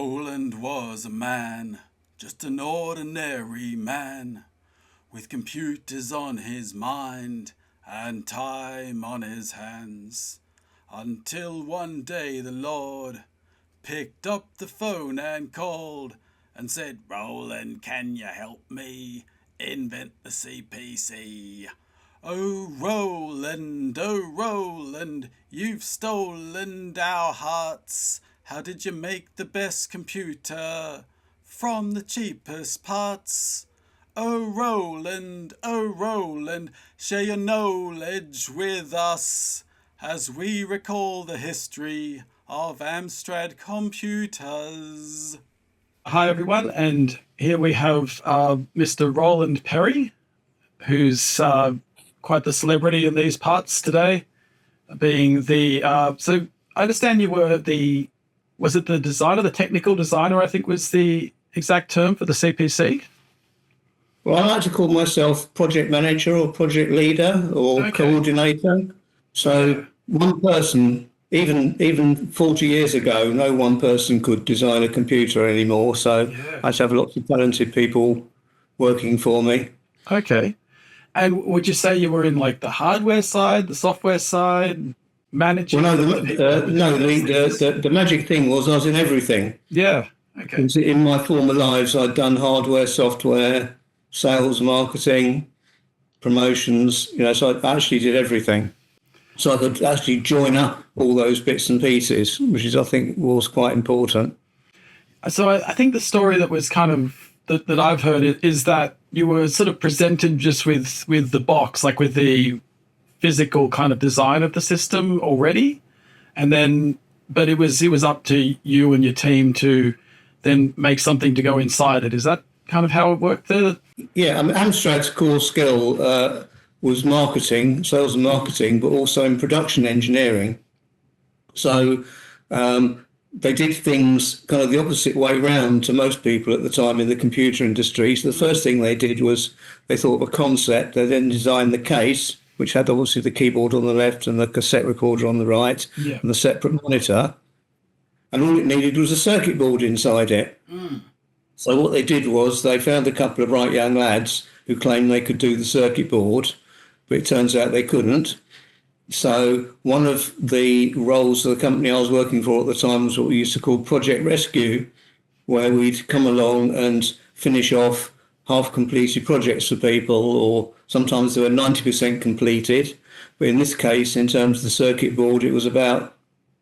Roland was a man, just an ordinary man, with computers on his mind and time on his hands, until one day the Lord picked up the phone and called and said, "Roland, can you help me invent the CPC? Oh Roland, you've stolen our hearts. How did you make the best computer from the cheapest parts? Oh Roland, share your knowledge with us as we recall the history of Amstrad computers." Hi everyone, and here we have Mr. Roland Perry, who's quite the celebrity in these parts today, being the, so I understand you were was it the designer, the technical designer, I think was the exact term for the CPC? Well, I like to call myself project manager or project leader or coordinator. So one person, even 40 years ago, no one person could design a computer anymore. So I just have lots of talented people working for me. Okay. And would you say you were in like the hardware side, the software side, managing? Well, the magic thing was I was in everything. Yeah. Okay. In my former lives, I'd done hardware, software, sales, marketing, promotions, so I actually did everything. So I could actually join up all those bits and pieces, which is, I think, was quite important. So I think the story that was kind of, that I've heard is that you were sort of presented just with the box, like with the physical kind of design of the system already. And then, but it was up to you and your team to then make something to go inside it. Is that kind of how it worked there? Yeah, I mean, Amstrad's core skill was marketing, sales and marketing, but also in production engineering. So they did things kind of the opposite way round to most people at the time in the computer industry. So the first thing they did was they thought of a concept. They then designed the case, which had obviously the keyboard on the left and the cassette recorder on the right, and the separate monitor. And all it needed was a circuit board inside it. So what they did was they found a couple of bright young lads who claimed they could do the circuit board, but it turns out they couldn't. So one of the roles of the company I was working for at the time was what we used to call Project Rescue, where we'd come along and finish off half-completed projects for people, or sometimes they were 90% completed. But in this case, in terms of the circuit board, it was about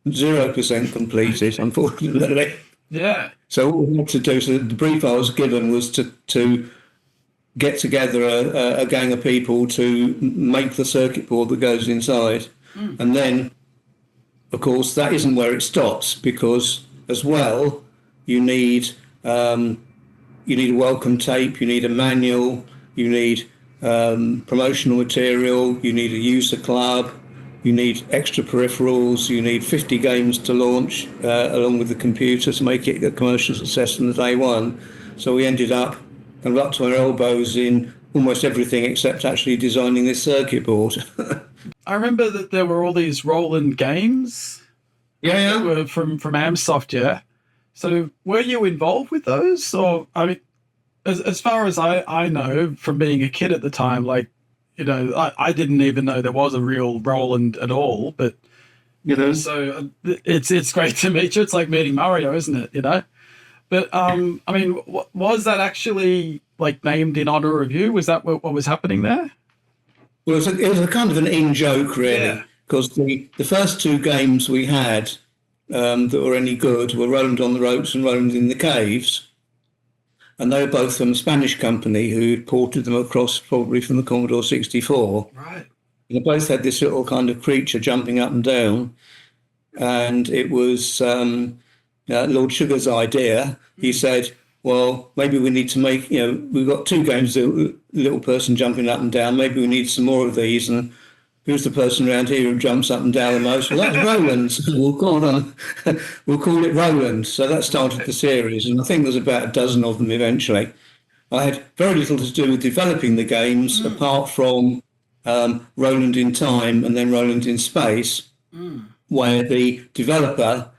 0% completed, unfortunately. Yeah. So what we had to do, so the brief I was given was to get together a gang of people to make the circuit board that goes inside. And then, of course, that isn't where it stops, because as well, you need a welcome tape, you need a manual, you need promotional material, you need a user club, you need extra peripherals, you need 50 games to launch along with the computer to make it a commercial success from the day one. So we ended up kind of up to our elbows in almost everything except actually designing this circuit board. I remember that there were all these Roland games. Yeah. That were from Amsoft, yeah. So were you involved with those? Or, I mean, as far as I know from being a kid at the time, like, I didn't even know there was a real Roland at all, but, so it's great to meet you. It's like meeting Mario, isn't it, But, I mean, was that actually, like, named in honor of you? Was that what was happening there? Well, it was a kind of an in-joke, really, because the first two games we had that were any good were Roland on the Ropes and Roland in the Caves. And they were both from a Spanish company who ported them across probably from the Commodore 64. Right. They both had this little kind of creature jumping up and down. And it was Lord Sugar's idea. He said, well, maybe we need to make, we've got two games, the little person jumping up and down. Maybe we need some more of these. And who's the person around here who jumps up and down the most? Well, that's Roland. So we'll call it Roland. So that started the series. And I think there's about a dozen of them eventually. I had very little to do with developing the games apart from Roland in Time and then Roland in Space, where the developer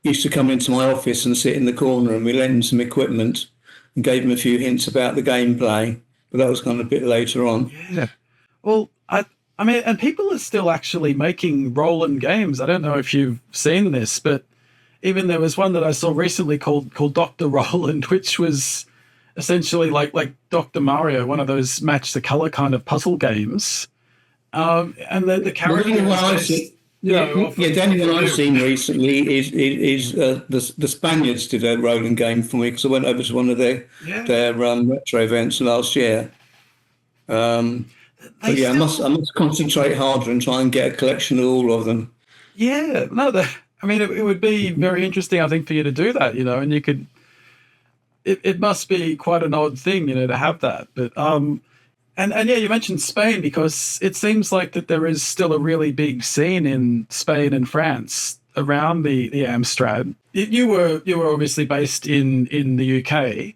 used to come into my office and sit in the corner, and we lent him some equipment and gave him a few hints about the gameplay. But that was kind of a bit later on. Yeah. Well, I mean, and people are still actually making Roland games. I don't know if you've seen this, but even there was one that I saw recently called Dr. Roland, which was essentially like Dr. Mario, one of those match the color kind of puzzle games. And the character the only one I've seen recently is the Spaniards did a Roland game for me, because I went over to one of their retro events last year. But yeah, I must concentrate harder and try and get a collection of all of them. Yeah, no, I mean, it would be very interesting, I think, for you to do that, and you could. It must be quite an odd thing, to have that. But and yeah, you mentioned Spain, because it seems like that there is still a really big scene in Spain and France around the Amstrad. You were obviously based in the UK,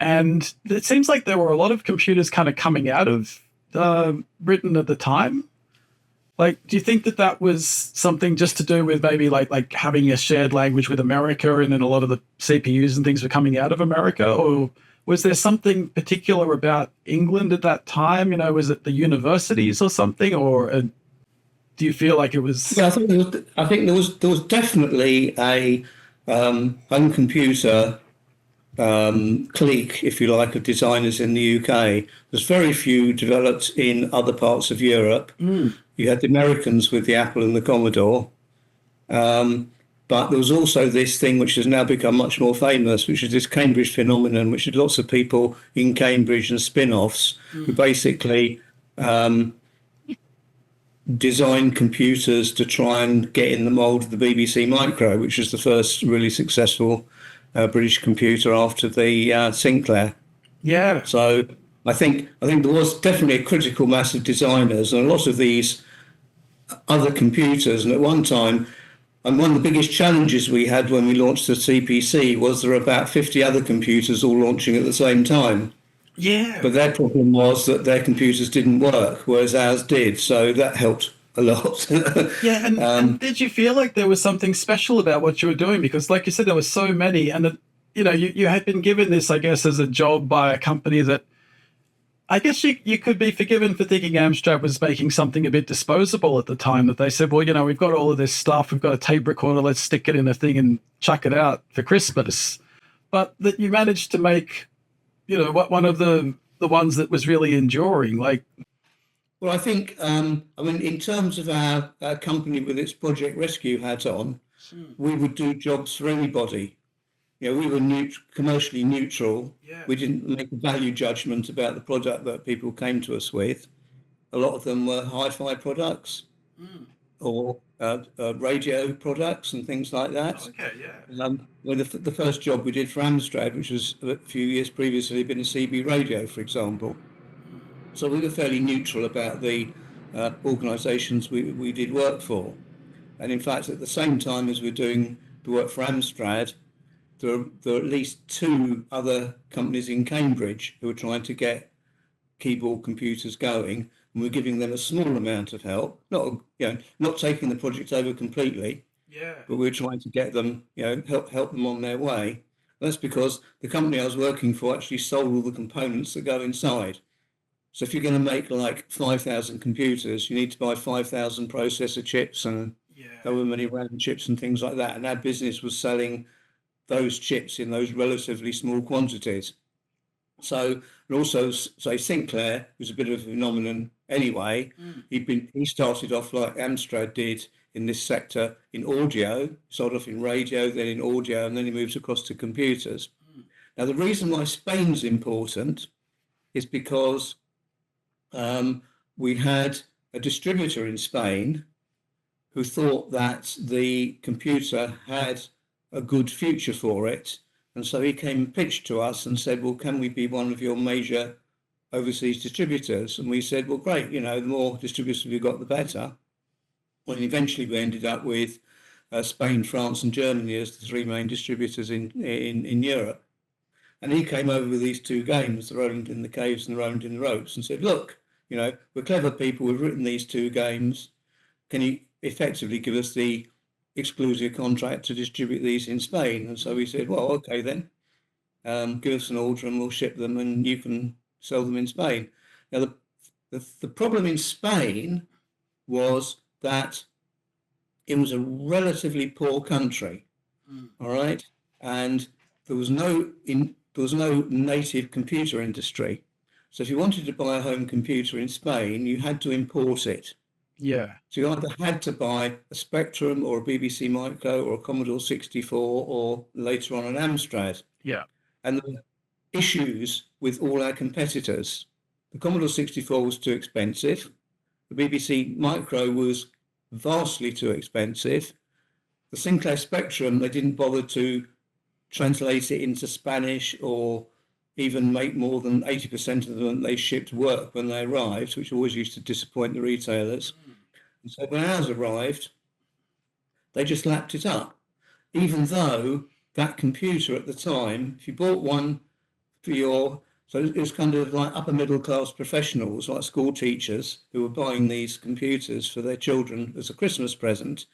and it seems like there were a lot of computers kind of coming out of Britain at the time. Like, do you think that was something just to do with maybe like having a shared language with America, and then a lot of the CPUs and things were coming out of America? Or was there something particular about England at that time? Was it the universities or something? Or do you feel like it was? Yeah, I think there was definitely a home computer clique, if you like, of designers in the UK. There's very few developed in other parts of Europe. You had the Americans with the Apple and the Commodore, but there was also this thing which has now become much more famous, which is this Cambridge phenomenon, which is lots of people in Cambridge and spin-offs who basically designed computers to try and get in the mould of the BBC Micro, which was the first really successful British computer after the Sinclair. Yeah. So I think there was definitely a critical mass of designers, and a lot of these other computers. And at one time, and one of the biggest challenges we had when we launched the CPC was there were about 50 other computers all launching at the same time. Yeah. But their problem was that their computers didn't work, whereas ours did. So that helped a lot. Yeah, and did you feel like there was something special about what you were doing? Because, like you said, there were so many, and you had been given this, I guess, as a job by a company that I guess you could be forgiven for thinking Amstrad was making something a bit disposable at the time, that they said, well, we've got all of this stuff, we've got a tape recorder, let's stick it in a thing and chuck it out for Christmas. But that you managed to make, one of the ones that was really enduring. Like, well, I think, in terms of our company with its Project Rescue hat on, we would do jobs for anybody. We were commercially neutral. Yeah. We didn't make a value judgment about the product that people came to us with. A lot of them were hi-fi products or radio products and things like that. Okay, yeah. The first job we did for Amstrad, which was a few years previously, had been a CB radio, for example. So we were fairly neutral about the organisations we did work for. And in fact, at the same time as we're doing the work for Amstrad, there are at least two other companies in Cambridge who are trying to get keyboard computers going, and we're giving them a small amount of help. Not taking the project over completely, but we're trying to get them, help them on their way. That's because the company I was working for actually sold all the components that go inside. So if you're going to make like 5,000 computers, you need to buy 5,000 processor chips and however many RAM chips and things like that. And our business was selling those chips in those relatively small quantities. So, and also, say, Sinclair was a bit of a phenomenon anyway. He started off like Amstrad did in this sector in audio, started off in radio, then in audio, and then he moves across to computers. Now, the reason why Spain's important is because we had a distributor in Spain who thought that the computer had a good future for it. And so he came and pitched to us and said, well, can we be one of your major overseas distributors? And we said, well, great, the more distributors we've got, the better. Well, eventually we ended up with Spain, France and Germany as the three main distributors in Europe. And he came over with these two games, the Roland in the Caves and the Roland in the Ropes, and said, look, we're clever people, we've written these two games. Can you effectively give us the exclusive contract to distribute these in Spain. And so we said, well, okay then, give us an order and we'll ship them and you can sell them in Spain. Now, the problem in Spain was that it was a relatively poor country, all right? And there was no native computer industry. So if you wanted to buy a home computer in Spain, you had to import it. Yeah. So you either had to buy a Spectrum or a BBC Micro or a Commodore 64 or later on an Amstrad. Yeah. And the issues with all our competitors. The Commodore 64 was too expensive. The BBC Micro was vastly too expensive. The Sinclair Spectrum, they didn't bother to translate it into Spanish or even make more than 80% of them they shipped work when they arrived, which always used to disappoint the retailers. And so when ours arrived, they just lapped it up, even though that computer at the time, if you bought one for so it was kind of like upper middle class professionals, like school teachers who were buying these computers for their children as a Christmas present,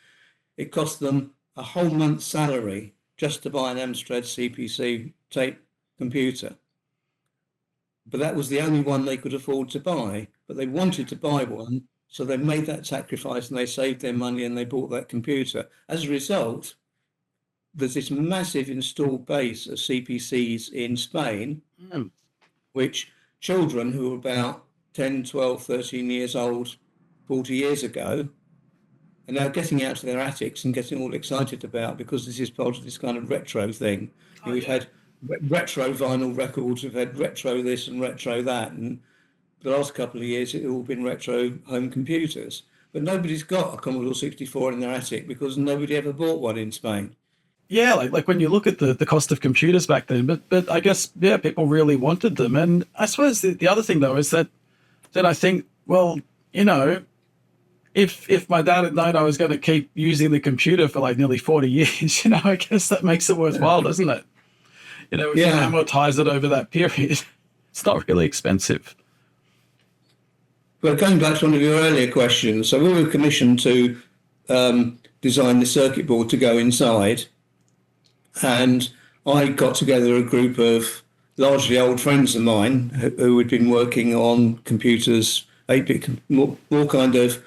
it cost them a whole month's salary just to buy an Amstrad CPC tape computer. But that was the only one they could afford to buy. But they wanted to buy one, so they made that sacrifice and they saved their money and they bought that computer. As a result, there's this massive installed base of CPCs in Spain, which children who were about 10, 12, 13 years old 40 years ago are now getting out to their attics and getting all excited about, because this is part of this kind of retro thing. We've had retro vinyl records, we've had retro this and retro that, and the last couple of years it's all been retro home computers. But nobody's got a Commodore 64 in their attic because nobody ever bought one in Spain. Yeah, like when you look at the cost of computers back then, but I guess, yeah, people really wanted them. And I suppose the other thing, though, is that I think, well, you know, if my dad had known I was going to keep using the computer for like nearly 40 years, you know, I guess that makes it worthwhile, doesn't it? You know, if you amortize it over that period, it's not really expensive. Well, going back to one of your earlier questions, so we were commissioned to design the circuit board to go inside. And I got together a group of largely old friends of mine who had been working on computers, 8-bit, more kind of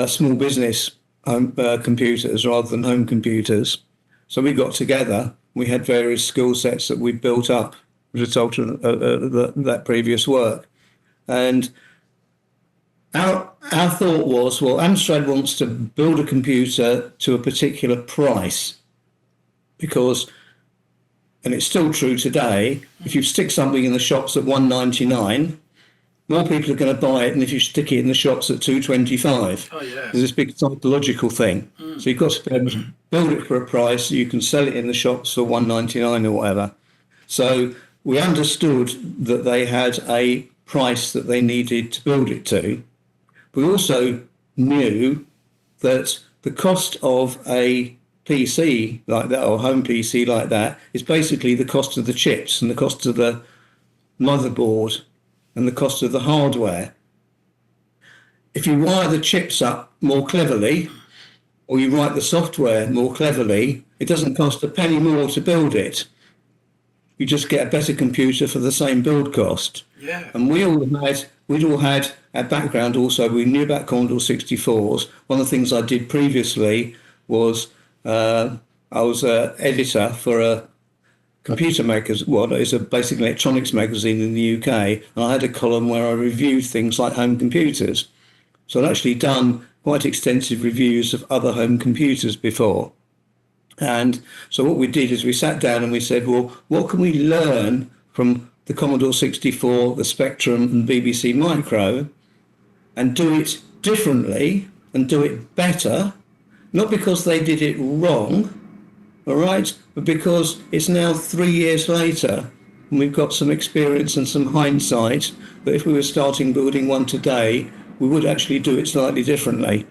small business computers rather than home computers. So we got together. We had various skill sets that we built up as a result of that previous work. And our thought was, well, Amstrad wants to build a computer to a particular price. Because, and it's still true today, if you stick something in the shops at $199, more people are going to buy it than if you stick it in the shops at $225. Oh, yeah. There's this big psychological thing. So you've got to be able to build it for a price so you can sell it in the shops for $199 or whatever. So we understood that they had a price that they needed to build it to. We also knew that the cost of a PC like that, or home PC like that, is basically the cost of the chips and the cost of the motherboard and the cost of the hardware. If you wire the chips up more cleverly, or you write the software more cleverly, it doesn't cost a penny more to build it. You just get a better computer for the same build cost. Yeah. And we'd all had our background also. We knew about Commodore 64s. One of the things I did previously was I was an editor for a computer makers, it's a basic electronics magazine in the UK, and I had a column where I reviewed things like home computers. So I'd actually done quite extensive reviews of other home computers before. And so what we did is we sat down and we said, well, what can we learn from the Commodore 64, the Spectrum and BBC Micro, and do it differently and do it better? Not because they did it wrong, all right, but because it's now 3 years later and we've got some experience and some hindsight that if we were starting building one today, we would actually do it slightly differently.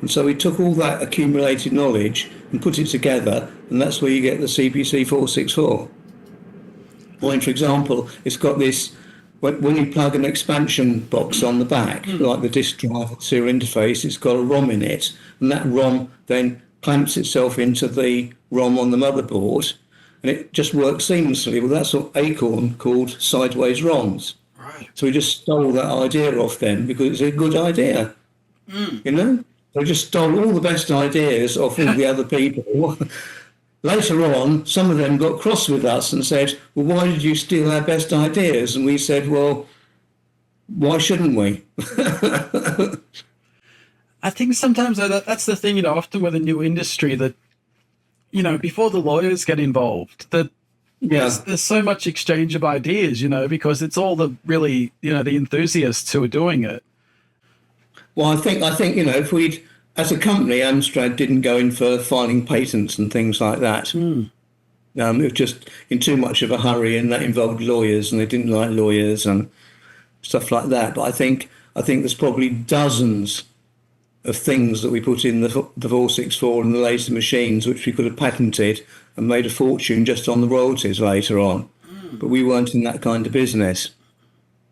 And so we took all that accumulated knowledge and put it together, and that's where you get the CPC 464. Or, for example, it's got this when you plug an expansion box on the back, like the disk drive or serial interface, it's got a ROM in it, and that ROM then clamps itself into the ROM on the motherboard, and it just works seamlessly. Well, that's what Acorn called sideways ROMs. Right. So we just stole that idea off them because it's a good idea. You know, they just stole all the best ideas off all the other people. Later on, some of them got cross with us and said, well, why did you steal our best ideas? And we said, well, why shouldn't we? I think sometimes that's the thing, often with a new industry that, before the lawyers get involved, that there's so much exchange of ideas, because it's all the really, the enthusiasts who are doing it. Well, I think, if we'd, as a company, Amstrad didn't go in for filing patents and things like that. It was just in too much of a hurry, and that involved lawyers, and they didn't like lawyers and stuff like that. But I think there's probably dozens of things that we put in the 464 and the later machines, which we could have patented and made a fortune just on the royalties later on. But we weren't in that kind of business.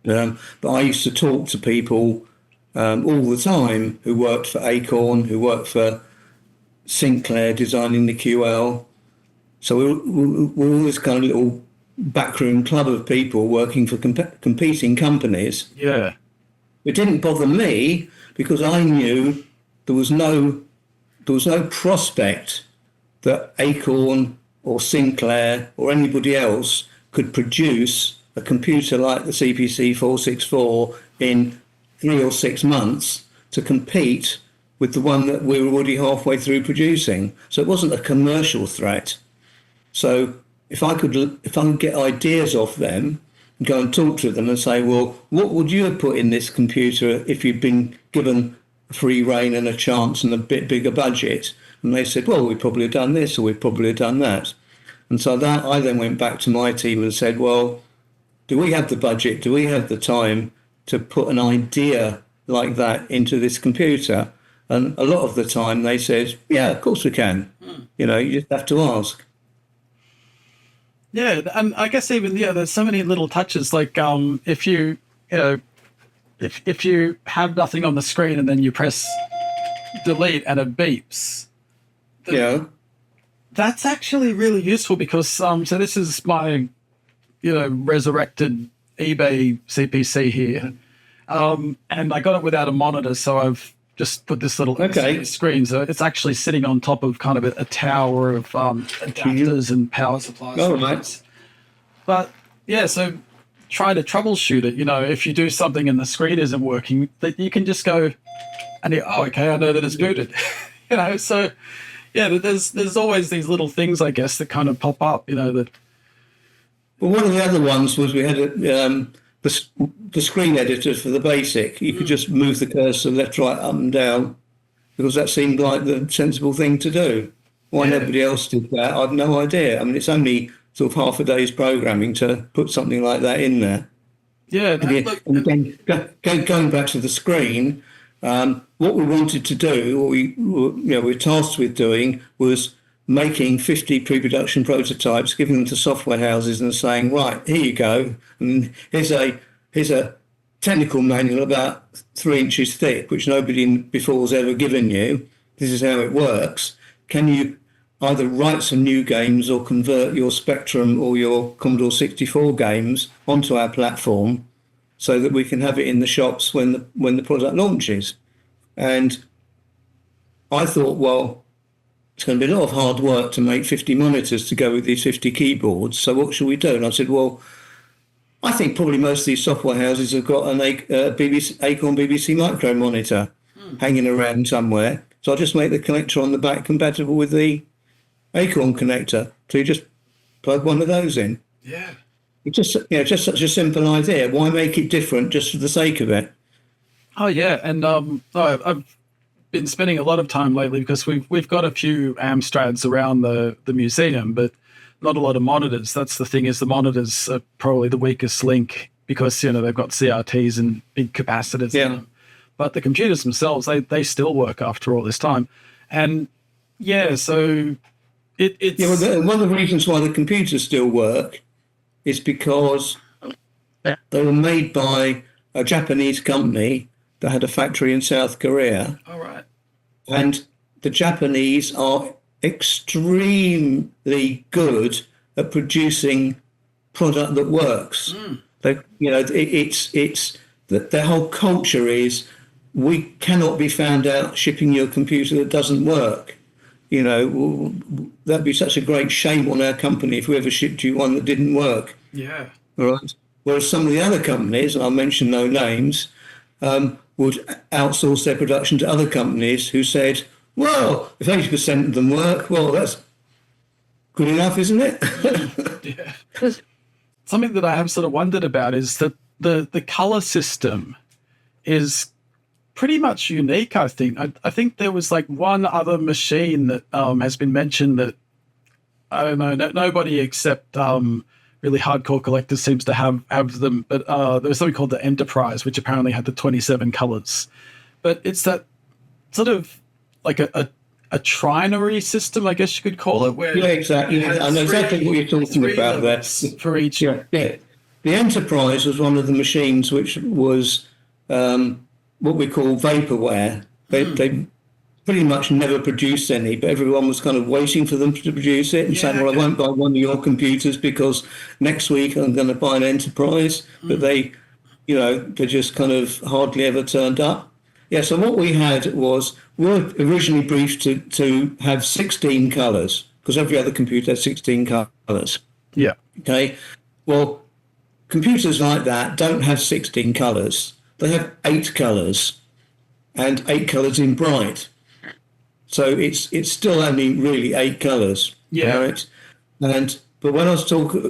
But I used to talk to people all the time who worked for Acorn, who worked for Sinclair designing the QL. So we're all this kind of little backroom club of people working for competing companies. Yeah. It didn't bother me because I knew there was no prospect that Acorn or Sinclair or anybody else could produce a computer like the CPC 464 in 3 or 6 months to compete with the one that we were already halfway through producing. So it wasn't a commercial threat. So if I could get ideas off them, and go and talk to them and say, well, what would you have put in this computer if you'd been given free rein and a chance and a bit bigger budget? And they said, well, we'd probably have done this or we'd probably have done that. And so that I then went back to my team and said, well, do we have the budget? Do we have the time to put an idea like that into this computer? And a lot of the time they said, yeah, of course we can. You just have to ask. Yeah, and I guess even there's so many little touches. Like if you if you have nothing on the screen and then you press delete and it beeps. That's actually really useful because so this is my resurrected eBay CPC here, and I got it without a monitor, so I've just put this little screen. So it's actually sitting on top of kind of a tower of adapters and power supplies. Oh, right. But yeah, so try to troubleshoot it. If you do something and the screen isn't working, that you can just go and I know that it's booted. So yeah, there's always these little things, I guess, that kind of pop up. That. Well, one of the other ones was we had the screen editor for the BASIC. You could just move the cursor left, right, up and down because that seemed like the sensible thing to do. Why nobody else did that, I've no idea. I mean, it's only sort of half a day's programming to put something like that in there. Yeah. And again, going back to the screen, what we wanted to do, what we were tasked with doing, was making 50 pre-production prototypes, giving them to software houses and saying, right, here you go. And here's a technical manual about 3 inches thick, which nobody before has ever given you. This is how it works. Can you either write some new games or convert your Spectrum or your Commodore 64 games onto our platform so that we can have it in the shops when the product launches? And I thought, well, it's going to be a lot of hard work to make 50 monitors to go with these 50 keyboards. So what should we do? And I said, well, I think probably most of these software houses have got an Acorn BBC Micro monitor hanging around somewhere. So I'll just make the connector on the back compatible with the Acorn connector. So you just plug one of those in. Yeah. It's just such a simple idea. Why make it different just for the sake of it? Oh yeah, and I've been spending a lot of time lately because we've got a few Amstrads around the museum, but not a lot of monitors. That's the thing, is the monitors are probably the weakest link because they've got CRTs and big capacitors in them. But the computers themselves, they still work after all this time. And yeah, so it's one of the reasons why the computers still work is because They were made by a Japanese company that had a factory in South Korea. All right. And the Japanese are extremely good at producing product that works. They, it's that their whole culture is, we cannot be found out shipping you a computer that doesn't work. That'd be such a great shame on our company if we ever shipped you one that didn't work. Yeah. All right. Whereas some of the other companies, and I'll mention no names, would outsource their production to other companies who said, well, if 80% of them work, well, that's good enough, isn't it? Yeah. Something that I have sort of wondered about is that the color system is pretty much unique, I think. I think there was like one other machine that has been mentioned that, I don't know, nobody except really hardcore collectors seems to have them. But there was something called the Enterprise, which apparently had the 27 colors. But it's that sort of like a trinary system, I guess you could call it. Where exactly. I know exactly what you're talking about there. For each. Yeah. The Enterprise was one of the machines which was what we call vaporware. They pretty much never produced any, but everyone was kind of waiting for them to produce it and saying, well, I won't buy one of your computers because next week I'm going to buy an Enterprise. But they just kind of hardly ever turned up. Yeah, so what we had was, we were originally briefed to have 16 colours, because every other computer had 16 colours. Yeah. Okay. Well, computers like that don't have 16 colours. They have 8 colours, and 8 colours in bright. So it's still only really 8 colours. Yeah. Right? But when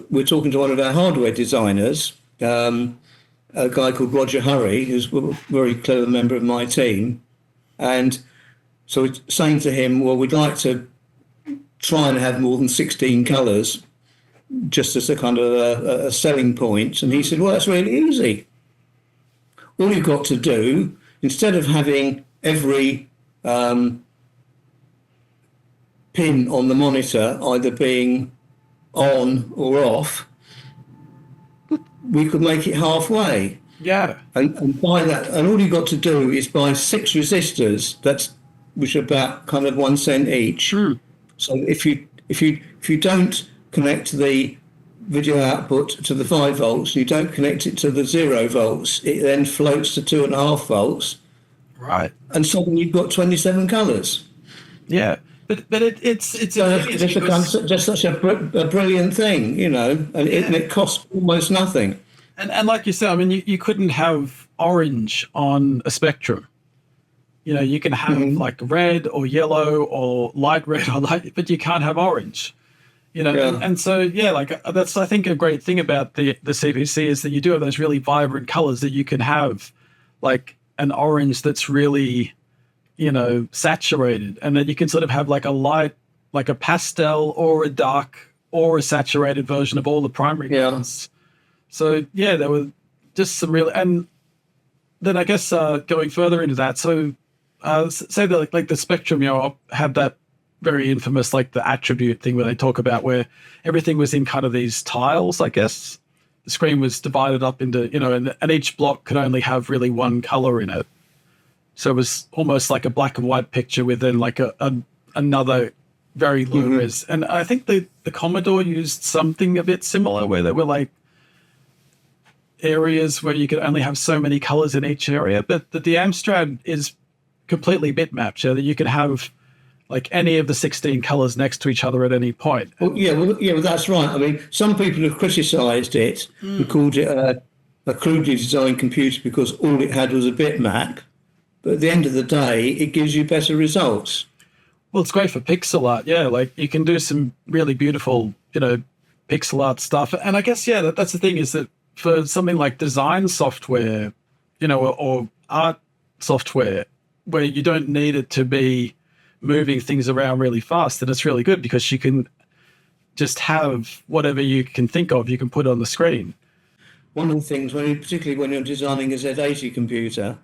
we're talking to one of our hardware designers, a guy called Roger Hurry, who's a very clever member of my team. And so we're saying to him, well, we'd like to try and have more than 16 colours, just as a kind of a selling point. And he said, well, that's really easy. All you've got to do, instead of having every pin on the monitor either being on or off, we could make it halfway. Yeah. And buy that, and all you've got to do is buy 6 resistors, which are about kind of 1 cent each. So if you don't connect the video output to the 5 volts, you don't connect it to the 0 volts, it then floats to 2.5 volts. Right. And suddenly you've got 27 colours. Yeah. But it's just such a brilliant thing, and it costs almost nothing. And like you said, I mean, you couldn't have orange on a spectrum. You can have like red or yellow or light red or light, but you can't have orange. And so like that's, I think, a great thing about the CPC is that you do have those really vibrant colors that you can have, like an orange that's really saturated, and then you can sort of have like a light, like a pastel or a dark or a saturated version of all the primary colors. So there were just some real, and then I guess going further into that, so say that like the spectrum, had that very infamous, like the attribute thing where they talk about where everything was in kind of these tiles, I guess. The screen was divided up into, and each block could only have really one color in it. So it was almost like a black and white picture with then like another very low res. And I think the Commodore used something a bit similar where there were like areas where you could only have so many colors in each area. But the Amstrad is completely bitmapped, so that you could have like any of the 16 colors next to each other at any point. Well, that's right. I mean, some people have criticised it and called it a crudely designed computer because all it had was a bitmap. But at the end of the day, it gives you better results. Well, it's great for pixel art. Yeah, like you can do some really beautiful, pixel art stuff. And I guess, that's the thing, is that for something like design software, or art software, where you don't need it to be moving things around really fast, then it's really good because you can just have whatever you can think of, you can put on the screen. One of the things, particularly when you're designing a Z80 computer,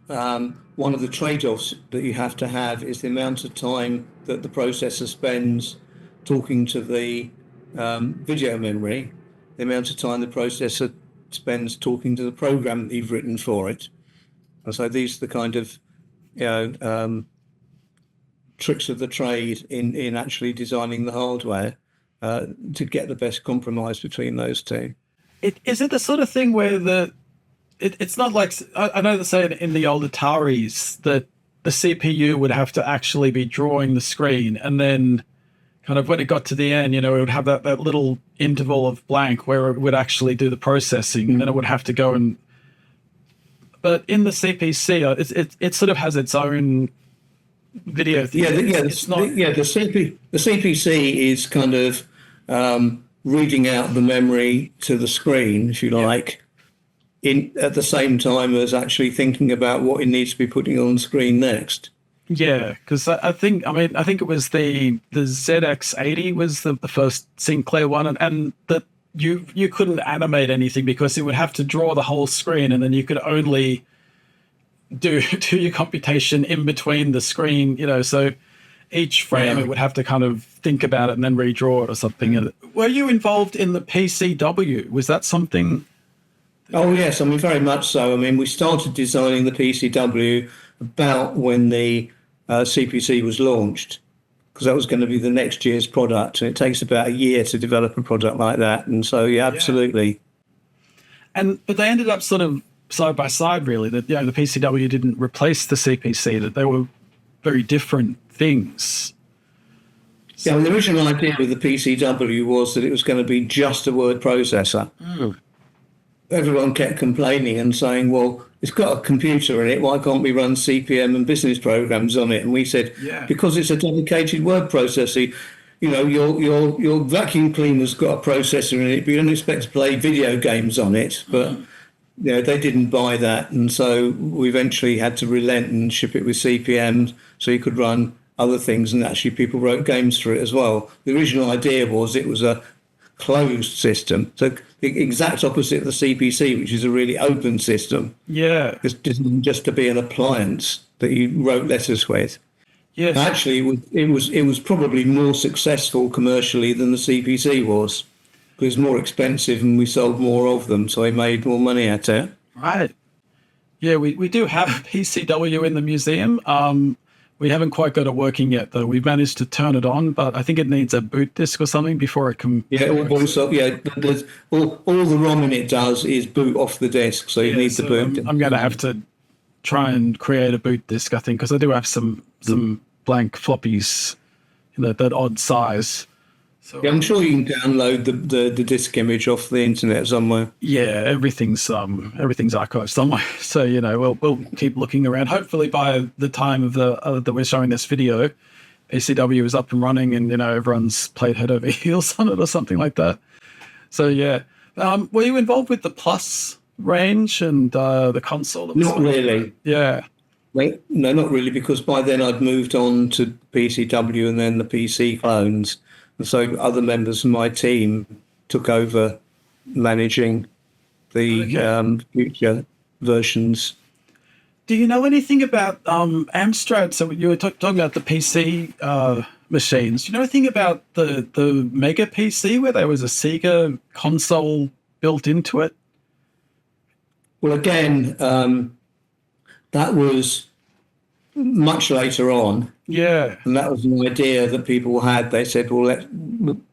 one of the trade-offs that you have to have is the amount of time that the processor spends talking to the video memory, the amount of time the processor spends talking to the program that you've written for it. And so these are the kind of, tricks of the trade in actually designing the hardware to get the best compromise between those two. Is it the sort of thing where it's not like, I know they say in the old Ataris that the CPU would have to actually be drawing the screen, and then kind of when it got to the end, it would have that little interval of blank where it would actually do the processing, and then it would have to go and. But in the CPC, it sort of has its own video thing. The CPC is kind of reading out the memory to the screen, if you like, at the same time as actually thinking about what it needs to be putting on the screen next. Yeah, because I think it was the ZX80 was the first Sinclair one, and that you couldn't animate anything because it would have to draw the whole screen, and then you could only do your computation in between the screen, so each frame it would have to kind of think about it and then redraw it or something. Were you involved in the PCW? Was that something? Oh yes, very much so. We started designing the PCW about when the CPC was launched, because that was going to be the next year's product, and it takes about a year to develop a product like that. And so, absolutely. But they ended up sort of side by side, really. That the PCW didn't replace the CPC; that they were very different things. So, the original idea with the PCW was that it was going to be just a word processor. Everyone kept complaining and saying, well, it's got a computer in it, why can't we run CPM and business programs on it? And we said, because it's a dedicated word processor. Your vacuum cleaner's got a processor in it, but you don't expect to play video games on it. But they didn't buy that, and so we eventually had to relent and ship it with CPM so you could run other things, and actually people wrote games for it as well. The original idea was it was a closed system, so the exact opposite of the CPC, which is a really open system. Yeah, it's just to be an appliance that you wrote letters with. Yes, actually, it was probably more successful commercially than the CPC was. It was more expensive, and we sold more of them, so we made more money at it. Right. Yeah, we do have a PCW in the museum. We haven't quite got it working yet, though. We've managed to turn it on, but I think it needs a boot disk or something before it can. Yeah, all the ROM in it does is boot off the disk, so you need the boot. I'm going to have to try and create a boot disk, I think, because I do have some blank floppies, that odd size. So, I'm sure you can download the disk image off the internet somewhere. Yeah, everything's archived somewhere. So we'll keep looking around. Hopefully, by the time of that we're showing this video, ACW is up and running, and everyone's played head over heels on it or something like that. So were you involved with the Plus range and the console? Not really. Yeah. Wait, no, not really, because by then I'd moved on to PCW and then the PC clones. And so other members of my team took over managing the future versions. Do you know anything about Amstrad? So you were talking about the PC machines. Do you know anything about the Mega PC where there was a Sega console built into it? Well, again, that was much later on. Yeah. And that was an idea that people had. They said, well,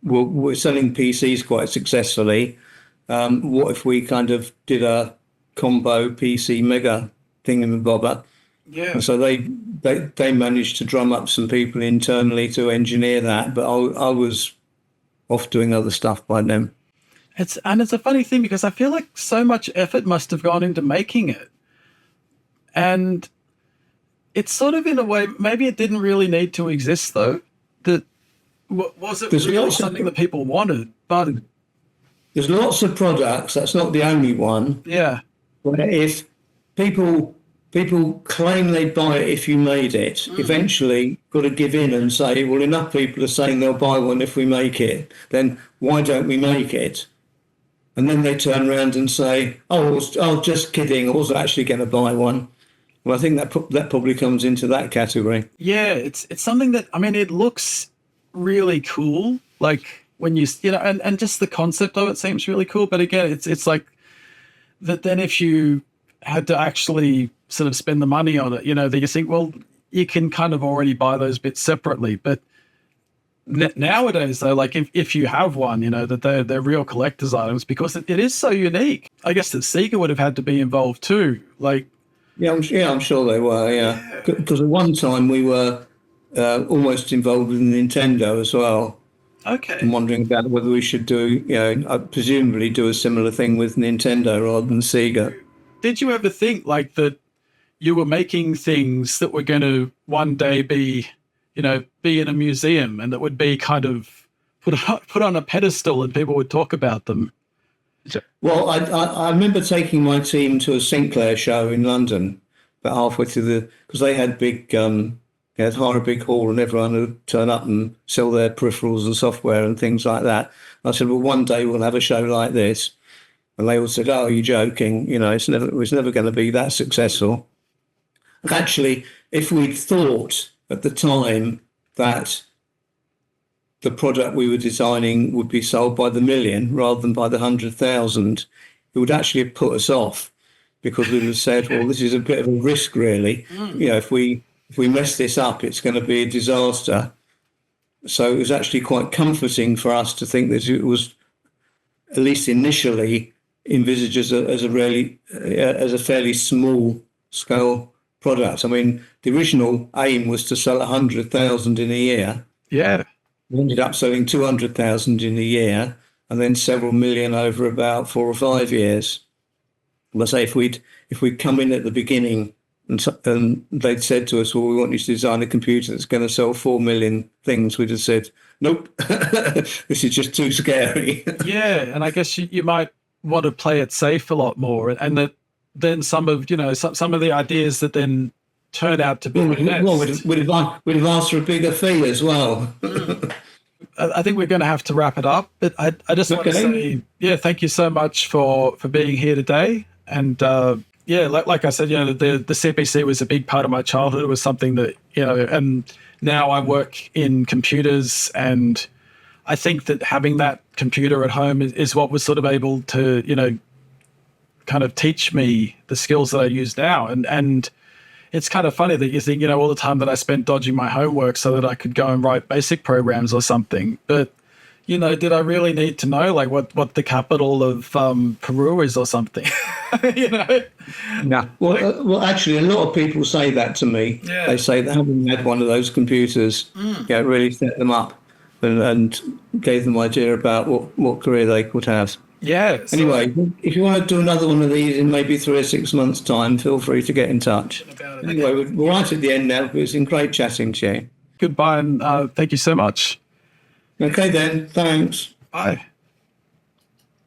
we're selling PCs quite successfully. What if we kind of did a combo PC Mega thingamabobber? Yeah. And so they managed to drum up some people internally to engineer that, but I was off doing other stuff by then. It's a funny thing because I feel like so much effort must have gone into making it. And it's sort of in a way, maybe it didn't really need to exist though. Was it really something that people wanted? But there's lots of products. That's not the only one. Yeah. But if people claim they'd buy it if you made it, eventually got to give in and say, well, enough people are saying they'll buy one if we make it, then why don't we make it? And then they turn around and say, oh, just kidding, I wasn't actually going to buy one. Well, I think that probably comes into that category. Yeah, it's something that, it looks really cool. Like when and just the concept of it seems really cool. But again, it's like that then if you had to actually sort of spend the money on it, you know, that you think, well, you can kind of already buy those bits separately. But nowadays, though, like if you have one, you know, that they're real collector's items because it is so unique. I guess that Sega would have had to be involved too. Like, I'm sure they were. Yeah, because at one time we were almost involved with Nintendo as well. okay, I'm wondering about whether we should do, presumably do a similar thing with Nintendo rather than Sega. did you ever think like that you were making things that were going to one day be, you know, be in a museum and that would be kind of put on a pedestal and people would talk about them? Well, I remember taking my team to a Sinclair show in London, about halfway through because they had they had hired a big hall and everyone would turn up and sell their peripherals and software and things like that. I said, well, one day we'll have a show like this. And they all said, oh, you're joking. You know, it was never going to be that successful. Actually, if we'd thought at the time that the product we were designing would be sold by the million rather than by the 100,000, it would actually have put us off because we would have said, well, this is a bit of a risk, really. You know, if we mess this up, it's going to be a disaster. So it was actually quite comforting for us to think that it was, at least initially, envisaged as a fairly small scale product. I mean, the original aim was to sell 100,000 in a year. Yeah. We ended up selling 200,000 in a year and then several million over about 4 or 5 years. Let's say if we'd come in at the beginning and they'd said to us, well, we want you to design a computer that's going to sell 4 million things, we'd have said, nope, this is just too scary. Yeah, and I guess you might want to play it safe a lot more, and that then some of the ideas that then turn out to be we'd have asked for a bigger fee as well. I think we're going to have to wrap it up, but I just want to say, thank you so much for being here today. And like I said, you know, the CPC was a big part of my childhood. It was something that, you know, and now I work in computers, and I think that having that computer at home is what was sort of able to, you know, kind of teach me the skills that I use now. And it's kind of funny that you think, you know, all the time that I spent dodging my homework so that I could go and write basic programs or something. But, you know, did I really need to know like what the capital of Peru is or something? You know? No. Well, actually, a lot of people say that to me. Yeah. They say that having had one of those computers, really set them up and gave them an idea about what career they could have. Yeah. Anyway, if you want to do another one of these in maybe 3 or 6 months' time, feel free to get in touch. Anyway, we're right at the end now. It's been great chatting to you. Goodbye, and thank you so much. Okay then, thanks. Bye.